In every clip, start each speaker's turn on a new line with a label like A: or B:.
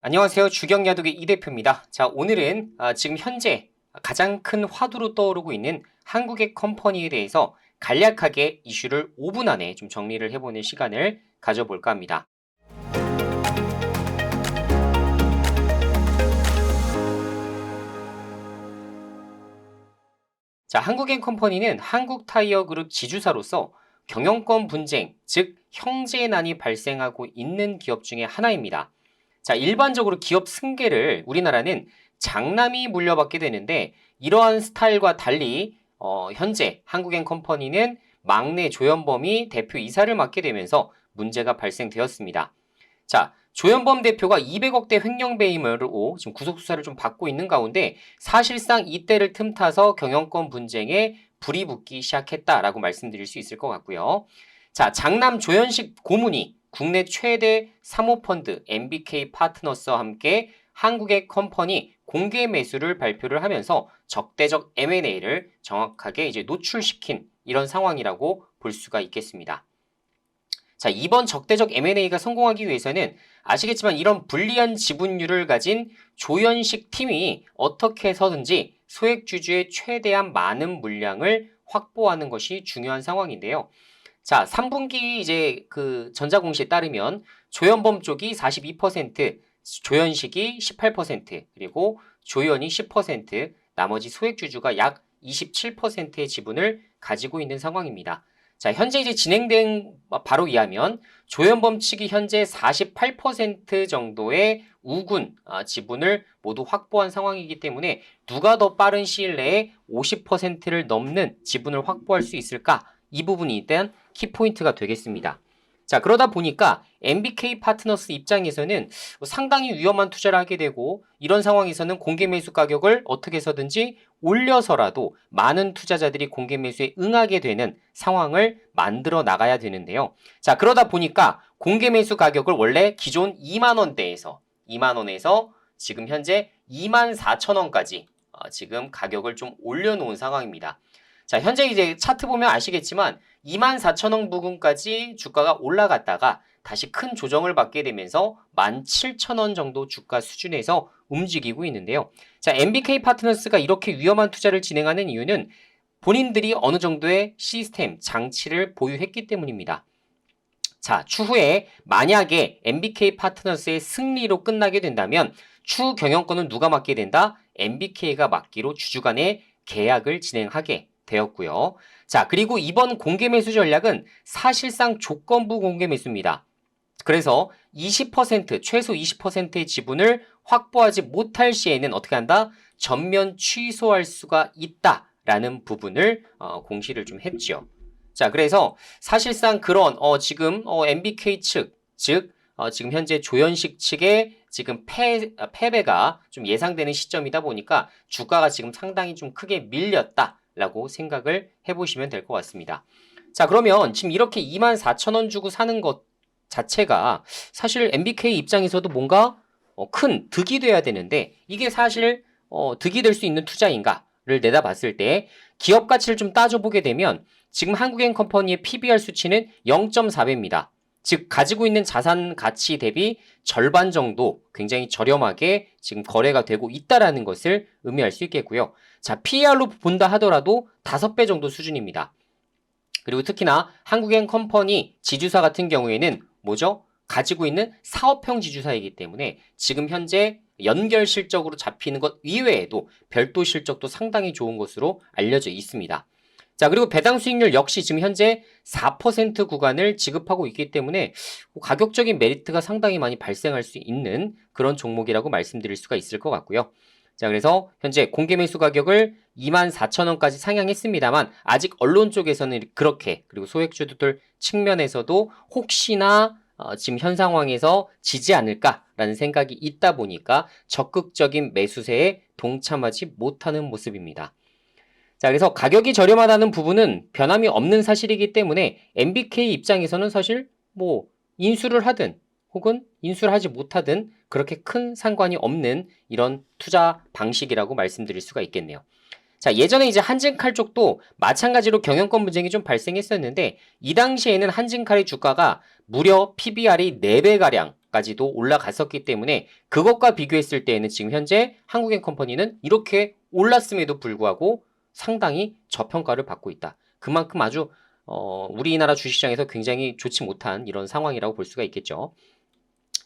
A: 안녕하세요. 주경야독의 이 대표입니다. 자, 오늘은 지금 현재 가장 큰 화두로 떠오르고 있는 한국의 컴퍼니에 대해서 간략하게 이슈를 5분 안에 좀 정리를 해보는 시간을 가져볼까 합니다. 자, 한국앤컴퍼니는 한국타이어그룹 지주사로서 경영권 분쟁, 즉 형제난이 발생하고 있는 기업 중에 하나입니다. 자, 일반적으로 기업 승계를 우리나라는 장남이 물려받게 되는데 이러한 스타일과 달리 현재 한국앤컴퍼니는 막내 조현범이 대표 이사를 맡게 되면서 문제가 발생되었습니다. 자, 조현범 대표가 200억대 횡령 배임으로 지금 구속 수사를 좀 받고 있는 가운데 사실상 이때를 틈타서 경영권 분쟁에 불이 붙기 시작했다라고 말씀드릴 수 있을 것 같고요. 자, 장남 조현식 고문이 국내 최대 사모펀드 MBK 파트너스와 함께 한국의 컴퍼니 공개 매수를 발표를 하면서 적대적 M&A를 정확하게 이제 노출시킨 이런 상황이라고 볼 수가 있겠습니다. 자, 이번 적대적 M&A가 성공하기 위해서는 아시겠지만 이런 불리한 지분율을 가진 조현식 팀이 어떻게 해서든지 소액주주의 최대한 많은 물량을 확보하는 것이 중요한 상황인데요. 자, 3분기 이제 그 전자공시에 따르면 조현범 쪽이 42%, 조현식이 18%, 그리고 조현이 10%, 나머지 소액주주가 약 27%의 지분을 가지고 있는 상황입니다. 자, 현재 이제 진행된 바로 이하면 조현범 측이 현재 48% 정도의 우군 지분을 모두 확보한 상황이기 때문에 누가 더 빠른 시일 내에 50%를 넘는 지분을 확보할 수 있을까? 이 부분이 일단 키포인트가 되겠습니다. 자, 그러다 보니까 MBK 파트너스 입장에서는 상당히 위험한 투자를 하게 되고 이런 상황에서는 공개 매수 가격을 어떻게 해서든지 올려서라도 많은 투자자들이 공개 매수에 응하게 되는 상황을 만들어 나가야 되는데요. 자, 그러다 보니까 공개 매수 가격을 원래 기존 2만 원대에서 지금 현재 24,000원까지 지금 가격을 좀 올려놓은 상황입니다. 자, 현재 이제 차트 보면 아시겠지만 24,000원 부근까지 주가가 올라갔다가 다시 큰 조정을 받게 되면서 17,000원 정도 주가 수준에서 움직이고 있는데요. 자, MBK 파트너스가 이렇게 위험한 투자를 진행하는 이유는 본인들이 어느 정도의 시스템, 장치를 보유했기 때문입니다. 자, 추후에 만약에 MBK 파트너스의 승리로 끝나게 된다면 추후 경영권은 누가 맡게 된다? MBK가 맡기로 주주간의 계약을 진행하게 되었고요. 자, 그리고 이번 공개 매수 전략은 사실상 조건부 공개 매수입니다. 그래서 20%, 최소 20%의 지분을 확보하지 못할 시에는 어떻게 한다? 전면 취소할 수가 있다라는 부분을 공시를 좀 했죠. 자, 그래서 사실상 그런 지금 MBK 측, 즉 지금 현재 조현식 측의 지금 패배가 좀 예상되는 시점이다 보니까 주가가 지금 상당히 좀 크게 밀렸다라고 생각을 해보시면 될 것 같습니다. 자, 그러면 지금 이렇게 24,000원 주고 사는 것 자체가 사실 MBK 입장에서도 뭔가 큰 득이 돼야 되는데 이게 사실 득이 될 수 있는 투자인가를 내다봤을 때 기업 가치를 좀 따져보게 되면 지금 한국앤컴퍼니의 PBR 수치는 0.4배입니다. 즉 가지고 있는 자산 가치 대비 절반 정도 굉장히 저렴하게 지금 거래가 되고 있다라는 것을 의미할 수 있겠고요. 자, PER로 본다 하더라도 5배 정도 수준입니다. 그리고 특히나 한국앤컴퍼니 지주사 같은 경우에는 뭐죠? 가지고 있는 사업형 지주사이기 때문에 지금 현재 연결 실적으로 잡히는 것 이외에도 별도 실적도 상당히 좋은 것으로 알려져 있습니다. 자, 그리고 배당 수익률 역시 지금 현재 4% 구간을 지급하고 있기 때문에 가격적인 메리트가 상당히 많이 발생할 수 있는 그런 종목이라고 말씀드릴 수가 있을 것 같고요. 자, 그래서 현재 공개 매수 가격을 24,000원까지 상향했습니다만 아직 언론 쪽에서는 그렇게, 그리고 소액주주들 측면에서도 혹시나 지금 현 상황에서 지지 않을까라는 생각이 있다 보니까 적극적인 매수세에 동참하지 못하는 모습입니다. 자, 그래서 가격이 저렴하다는 부분은 변함이 없는 사실이기 때문에 MBK 입장에서는 사실 뭐 인수를 하든 혹은 인수를 하지 못하든 그렇게 큰 상관이 없는 이런 투자 방식이라고 말씀드릴 수가 있겠네요. 자, 예전에 이제 한진칼 쪽도 마찬가지로 경영권 분쟁이 좀 발생했었는데 이 당시에는 한진칼의 주가가 무려 PBR이 4배가량, 까지도 올라갔었기 때문에 그것과 비교했을 때에는 지금 현재 한국앤컴퍼니는 이렇게 올랐음에도 불구하고 상당히 저평가를 받고 있다. 그만큼 아주 우리나라 주식시장에서 굉장히 좋지 못한 이런 상황이라고 볼 수가 있겠죠.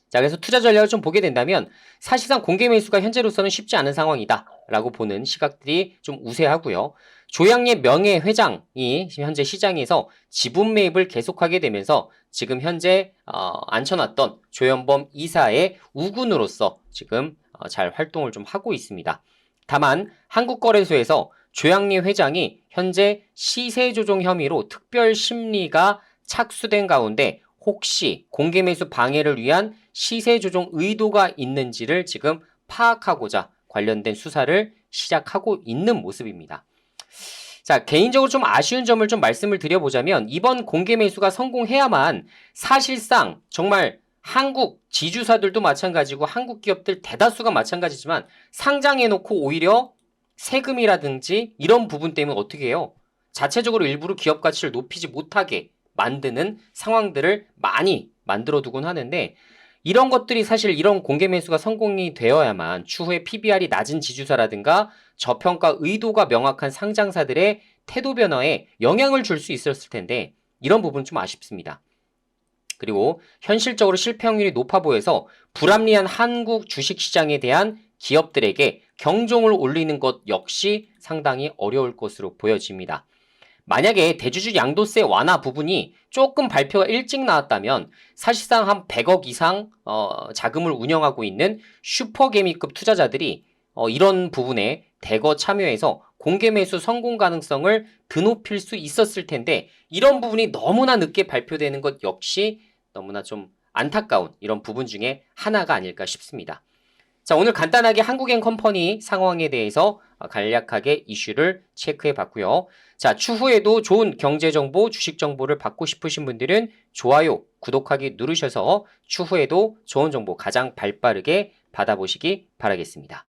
A: 자, 그래서 투자 전략을 좀 보게 된다면 사실상 공개 매수가 현재로서는 쉽지 않은 상황이다 라고 보는 시각들이 좀 우세하고요. 조양래 명예회장이 현재 시장에서 지분 매입을 계속하게 되면서 지금 현재 앉혀놨던 조현범 이사의 우군으로서 지금 잘 활동을 좀 하고 있습니다. 다만 한국거래소에서 조양래 회장이 현재 시세 조종 혐의로 특별 심리가 착수된 가운데 혹시 공개 매수 방해를 위한 시세 조종 의도가 있는지를 지금 파악하고자 관련된 수사를 시작하고 있는 모습입니다. 자, 개인적으로 좀 아쉬운 점을 좀 말씀을 드려보자면 이번 공개 매수가 성공해야만 사실상 정말 한국 지주사들도 마찬가지고 한국 기업들 대다수가 마찬가지지만 상장해놓고 오히려 세금이라든지 이런 부분 때문에 어떻게 해요? 자체적으로 일부러 기업 가치를 높이지 못하게 만드는 상황들을 많이 만들어 두곤 하는데 이런 것들이 사실 이런 공개 매수가 성공이 되어야만 추후에 PBR이 낮은 지주사라든가 저평가 의도가 명확한 상장사들의 태도 변화에 영향을 줄 수 있었을 텐데 이런 부분 좀 아쉽습니다. 그리고 현실적으로 실패 확률이 높아 보여서 불합리한 한국 주식시장에 대한 기업들에게 경종을 울리는 것 역시 상당히 어려울 것으로 보여집니다. 만약에 대주주 양도세 완화 부분이 조금 발표가 일찍 나왔다면 사실상 한 100억 이상 자금을 운영하고 있는 슈퍼개미급 투자자들이 이런 부분에 대거 참여해서 공개 매수 성공 가능성을 드높일 수 있었을 텐데 이런 부분이 너무나 늦게 발표되는 것 역시 너무나 좀 안타까운 이런 부분 중에 하나가 아닐까 싶습니다. 자, 오늘 간단하게 한국앤컴퍼니 상황에 대해서 간략하게 이슈를 체크해 봤고요. 자, 추후에도 좋은 경제정보, 주식정보를 받고 싶으신 분들은 좋아요, 구독하기 누르셔서 추후에도 좋은 정보 가장 발빠르게 받아보시기 바라겠습니다.